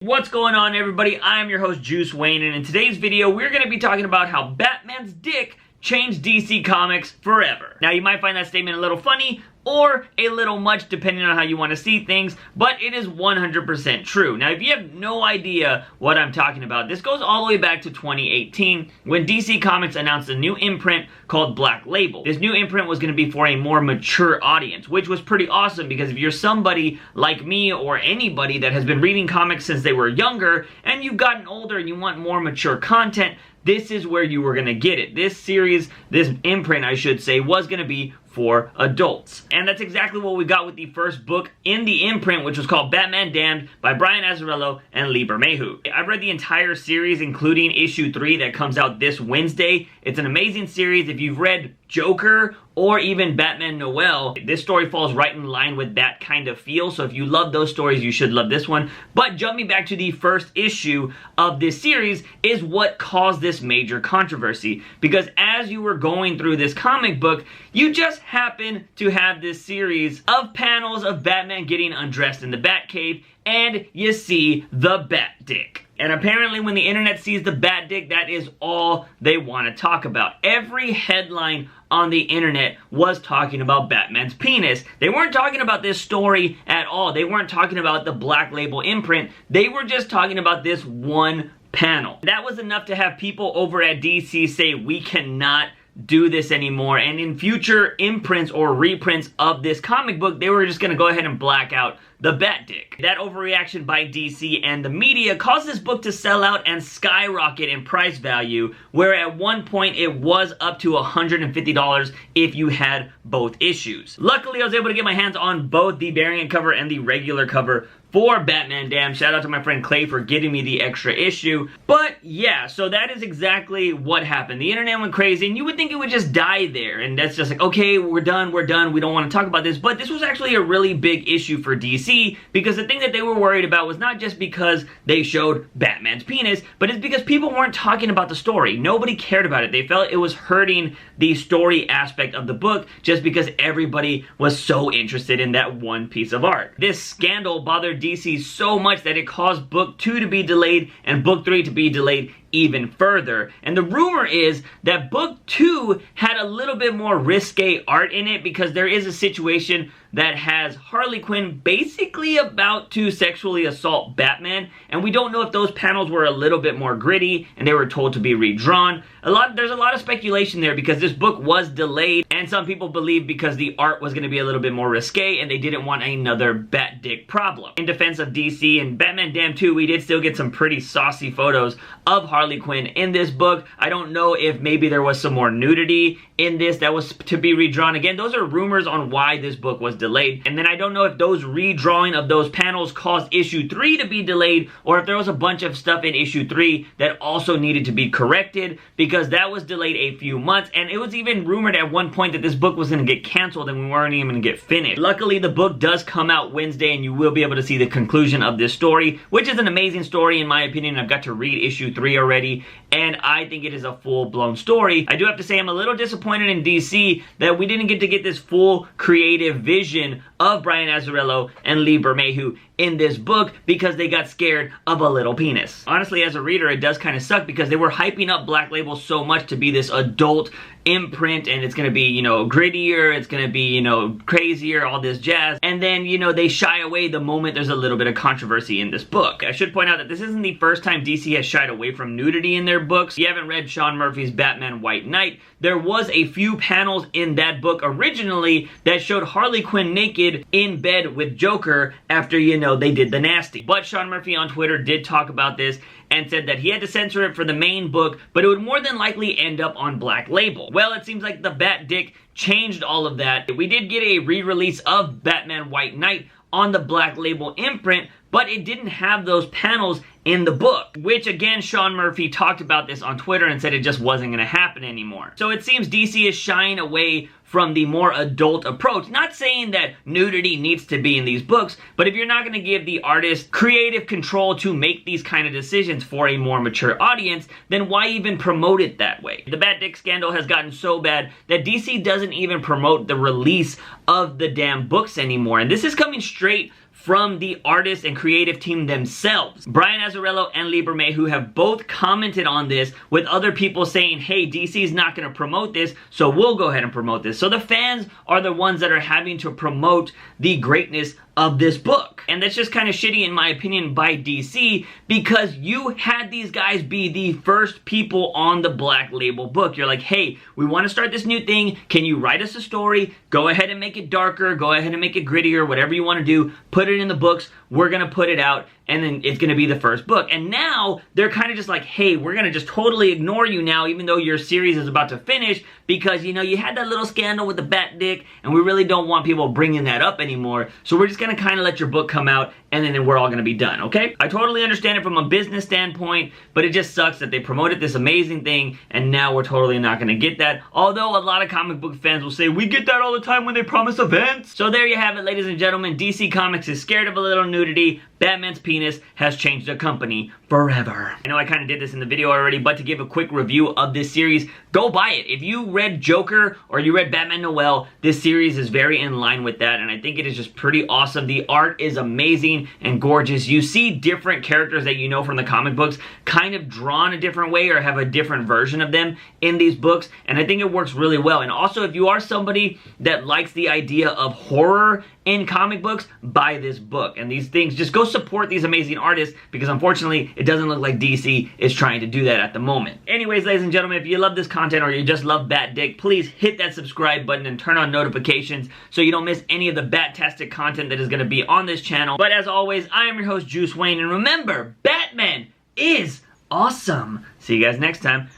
What's going on, everybody? I'm your host, Juice Wayne, and in today's video, we're going to be talking about how Batman's dick changed DC Comics forever. Now, you might find that statement a little funny, or a little much depending on how you want to see things, but it is 100% true. Now, if you have no idea what I'm talking about, this goes all the way back to 2018 when DC Comics announced a new imprint called Black Label. This new imprint was going to be for a more mature audience, which was pretty awesome because if you're somebody like me or anybody that has been reading comics since they were younger and you've gotten older and you want more mature content, this is where you were going to get it. This series, this imprint I should say, was going to be for adults. And that's exactly what we got with the first book in the imprint, which was called Batman Damned by Brian Azzarello and Lee Bermejo. I've read the entire series, including issue 3 that comes out this Wednesday. It's an amazing series. If you've read Joker or even Batman Noel, this story falls right in line with that kind of feel. So if you love those stories, you should love this one. But jumping back to the first issue of this series is what caused this major controversy. Because as you were going through this comic book, you just happen to have this series of panels of Batman getting undressed in the Batcave, and you see the Bat Dick. And apparently when the internet sees the Bat Dick, that is all they want to talk about. Every headline on the internet was talking about Batman's penis. They weren't talking about this story at all. They weren't talking about the Black Label imprint. They were just talking about this one panel. That was enough to have people over at DC say, we cannot do this anymore, and in future imprints or reprints of this comic book, they were just going to go ahead and black out the Bat Dick. That overreaction by DC and the media caused this book to sell out and skyrocket in price value, where at one point it was up to $150 if you had both issues. Luckily, I was able to get my hands on both the variant cover and the regular cover for Batman Damned. Shout out to my friend Clay for getting me the extra issue. But yeah, so that is exactly what happened. The internet went crazy, and you would think it would just die there, and that's just like, okay, we're done, we don't want to talk about this. But this was actually a really big issue for DC, because the thing that they were worried about was not just because they showed Batman's penis, but it's because people weren't talking about the story. Nobody cared about it. They felt it was hurting the story aspect of the book just because everybody was so interested in that one piece of art. This scandal bothered DC so much that it caused book 2 to be delayed and book 3 to be delayed even further. And the rumor is that book 2 had a little bit more risque art in it, because there is a situation that has Harley Quinn basically about to sexually assault Batman, and we don't know if those panels were a little bit more gritty and they were told to be redrawn. There's a lot of speculation there because this book was delayed, and some people believe because the art was going to be a little bit more risque and they didn't want another Bat Dick problem. In defense of DC and Batman Damned 2, we did still get some pretty saucy photos of Harley Quinn in this book. I don't know if maybe there was some more nudity in this that was to be redrawn. Again, those are rumors on why this book was delayed. And then I don't know if those redrawing of those panels caused issue 3 to be delayed, or if there was a bunch of stuff in issue 3 that also needed to be corrected, because that was delayed a few months, and it was even rumored at one point that this book was going to get canceled and we weren't even going to get finished. Luckily, the book does come out Wednesday, and you will be able to see the conclusion of this story, which is an amazing story in my opinion. I've got to read issue 3 already, and I think it is a full-blown story. I do have to say I'm a little disappointed in DC that we didn't get to get this full creative vision of Brian Azzarello and Lee Bermejo in this book, because they got scared of a little penis. Honestly, as a reader, it does kind of suck because they were hyping up Black Label so much to be this adult imprint, and it's gonna be, you know, grittier, it's gonna be, you know, crazier, all this jazz, and then, you know, they shy away the moment there's a little bit of controversy in this book. I should point out that this isn't the first time DC has shied away from nudity in their books. If you haven't read Sean Murphy's Batman White Knight, there was a few panels in that book originally that showed Harley Quinn naked in bed with Joker after, you know, they did the nasty. But Sean Murphy on Twitter did talk about this and said that he had to censor it for the main book, but it would more than likely end up on Black Label. Well, it seems like the Bat Dick changed all of that. We did get a re-release of Batman White Knight on the Black Label imprint, but it didn't have those panels in the book, which again, Sean Murphy talked about this on Twitter and said it just wasn't going to happen anymore. So it seems DC is shying away from the more adult approach. Not saying that nudity needs to be in these books, but if you're not going to give the artist creative control to make these kind of decisions for a more mature audience, then why even promote it that way? The Bat Dick scandal has gotten so bad that DC doesn't even promote the release of the damn books anymore, and this is coming straight from the artist and creative team themselves. Brian Azzarello and Lee Bermay, who have both commented on this with other people saying, hey, DC's not going to promote this, so we'll go ahead and promote this. So the fans are the ones that are having to promote the greatness of this book. And that's just kind of shitty in my opinion by DC, because you had these guys be the first people on the Black Label book. You're like, hey, we want to start this new thing. Can you write us a story? Go ahead and make it darker. Go ahead and make it grittier. Whatever you want to do, put it in the books. We're going to put it out, and then it's going to be the first book. And now they're kind of just like, hey, we're going to just totally ignore you now, even though your series is about to finish, because, you know, you had that little scandal with the bat dick, and we really don't want people bringing that up anymore. So we're just going to kind of let your book come out, and then we're all going to be done, okay? I totally understand it from a business standpoint, but it just sucks that they promoted this amazing thing, and now we're totally not going to get that. Although a lot of comic book fans will say, we get that all the time when they promise events. So there you have it, ladies and gentlemen. DC Comics is scared of a little nudity. Batman's penis has changed the company forever. I know I kind of did this in the video already, but to give a quick review of this series, go buy it. If you read Joker or you read Batman Noel, this series is very in line with that, and I think it is just pretty awesome. The art is amazing and gorgeous. You see different characters that you know from the comic books kind of drawn a different way or have a different version of them in these books, and I think it works really well. And also, if you are somebody that likes the idea of horror in comic books, buy this book. And these things, just go support these amazing artists, because unfortunately, it doesn't look like DC is trying to do that at the moment. Anyways, ladies and gentlemen, if you love this content or you just love Bat Dick, please hit that subscribe button and turn on notifications so you don't miss any of the Bat-tastic content that is going to be on this channel. But as always, I am your host, Juice Wayne, and remember, Batman is awesome. See you guys next time.